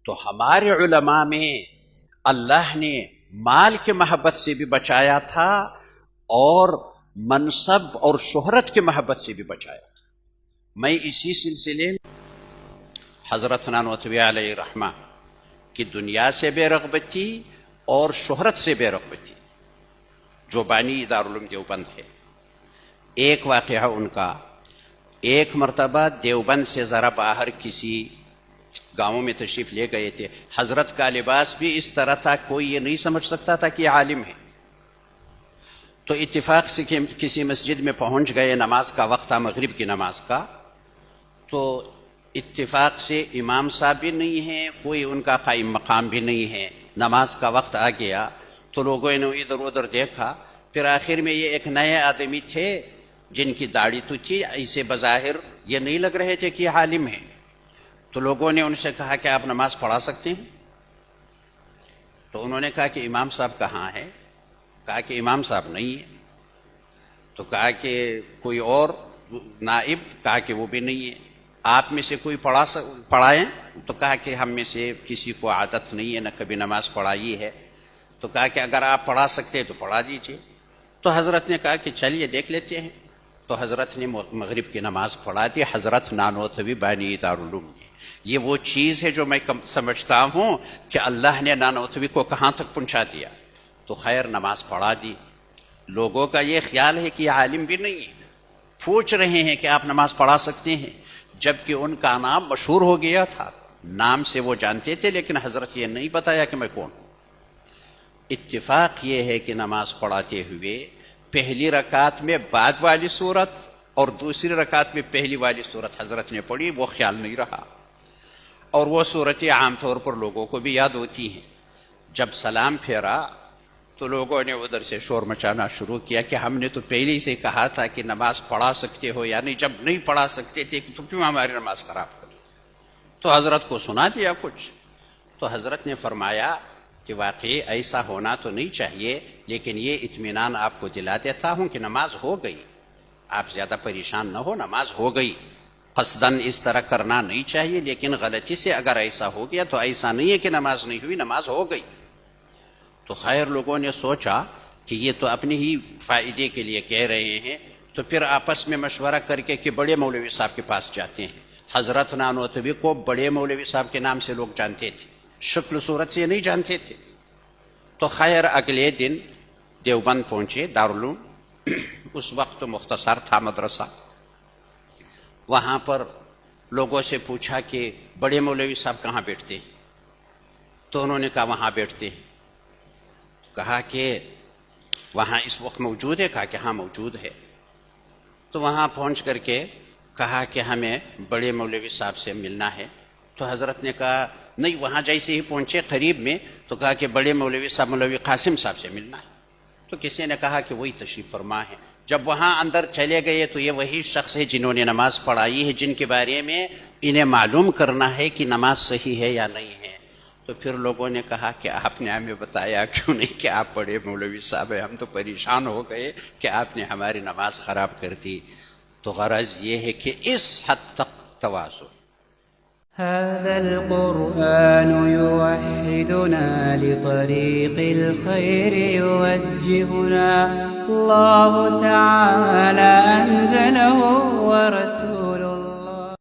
تو ہمارے علماء میں اللہ نے مال کی محبت سے بھی بچایا تھا اور منصب اور شہرت کی محبت سے بھی بچایا تھا. میں اسی سلسلے میں حضرت نانوتوی علیہ رحمہ کی دنیا سے بے رغبت تھی اور شہرت سے بے رغبت تھی، جو بانی دارالعلوم دیوبند ہے. ایک واقعہ ان کا، ایک مرتبہ دیوبند سے ذرا باہر کسی گاؤں میں تشریف لے گئے تھے. حضرت کا لباس بھی اس طرح تھا کوئی یہ نہیں سمجھ سکتا تھا کہ یہ عالم ہے. تو اتفاق سے کسی مسجد میں پہنچ گئے، نماز کا وقت تھا، مغرب کی نماز کا. تو اتفاق سے امام صاحب بھی نہیں ہیں، کوئی ان کا قائم مقام بھی نہیں ہے. نماز کا وقت آ گیا تو لوگوں نے ادھر ادھر دیکھا. پھر آخر میں یہ ایک نئے آدمی تھے جن کی داڑھی تو تھی، ایسے بظاہر یہ نہیں لگ رہے تھے کہ عالم ہیں. تو لوگوں نے ان سے کہا کہ آپ نماز پڑھا سکتے ہیں؟ تو انہوں نے کہا کہ امام صاحب کہاں ہے؟ کہا کہ امام صاحب نہیں ہے. تو کہا کہ کوئی اور نائب؟ کہا کہ وہ بھی نہیں ہے. آپ میں سے کوئی پڑھائیں؟ تو کہا کہ ہم میں سے کسی کو عادت نہیں ہے، نہ کبھی نماز پڑھائی ہے. تو کہا کہ اگر آپ پڑھا سکتے ہیں تو پڑھا دیجیے. تو حضرت نے کہا کہ چلیے دیکھ لیتے ہیں. تو حضرت نے مغرب کی نماز پڑھا دی. حضرت نانوتوی بانی دارالعلوم. یہ وہ چیز ہے جو میں سمجھتا ہوں کہ اللہ نے نانوتوی کو کہاں تک پہنچا دیا. تو خیر نماز پڑھا دی. لوگوں کا یہ خیال ہے کہ یہ عالم بھی نہیں ہے، پوچھ رہے ہیں کہ آپ نماز پڑھا سکتے ہیں، جبکہ ان کا نام مشہور ہو گیا تھا. نام سے وہ جانتے تھے لیکن حضرت یہ نہیں بتایا کہ میں کون ہوں. اتفاق یہ ہے کہ نماز پڑھاتے ہوئے پہلی رکعت میں بعد والی صورت اور دوسری رکعت میں پہلی والی صورت حضرت نے پڑھی، وہ خیال نہیں رہا. اور وہ صورتیں عام طور پر لوگوں کو بھی یاد ہوتی ہیں. جب سلام پھیرا تو لوگوں نے ادھر سے شور مچانا شروع کیا کہ ہم نے تو پہلے سے کہا تھا کہ نماز پڑھا سکتے ہو، یعنی جب نہیں پڑھا سکتے تھے تو کیوں ہماری نماز خراب کر. تو حضرت کو سنا دیا کچھ. تو حضرت نے فرمایا کہ واقعی ایسا ہونا تو نہیں چاہیے، لیکن یہ اطمینان آپ کو دلا دیتا ہوں کہ نماز ہو گئی. آپ زیادہ پریشان نہ ہو، نماز ہو گئی. قصداً اس طرح کرنا نہیں چاہیے، لیکن غلطی سے اگر ایسا ہو گیا تو ایسا نہیں ہے کہ نماز نہیں ہوئی، نماز ہو گئی. تو خیر لوگوں نے سوچا کہ یہ تو اپنے ہی فائدے کے لیے کہہ رہے ہیں. تو پھر آپس میں مشورہ کر کے کہ بڑے مولوی صاحب کے پاس جاتے ہیں. حضرت نانوتوی کو بڑے مولوی صاحب کے نام سے لوگ جانتے تھے، شکل صورت سے نہیں جانتے تھے. تو خیر اگلے دن دیوبند پہنچے دارالعلوم. اس وقت مختصر تھا مدرسہ. وہاں پر لوگوں سے پوچھا کہ بڑے مولوی صاحب کہاں بیٹھتے ہیں؟ تو انہوں نے کہا وہاں بیٹھتے ہیں. کہا کہ وہاں اس وقت موجود ہے؟ کہا کہ ہاں موجود ہے. تو وہاں پہنچ کر کے کہا کہ ہمیں بڑے مولوی صاحب سے ملنا ہے. تو حضرت نے کہا نہیں، وہاں جیسے ہی پہنچے قریب میں تو کہا کہ بڑے مولوی صاحب مولوی قاسم صاحب سے ملنا ہے. تو کسی نے کہا کہ وہی تشریف فرما ہے. جب وہاں اندر چلے گئے تو یہ وہی شخص ہے جنہوں نے نماز پڑھائی ہے، جن کے بارے میں انہیں معلوم کرنا ہے کہ نماز صحیح ہے یا نہیں ہے. تو پھر لوگوں نے کہا کہ آپ نے ہمیں بتایا کیوں نہیں کہ آپ بڑے مولوی صاحب ہیں، ہم تو پریشان ہو گئے کہ آپ نے ہماری نماز خراب کر دی. تو غرض یہ ہے کہ اس حد تک تواضع. هذا القرآن يوحدنا لطريق الخير يوجهنا الله تعالى أنزله ورسوله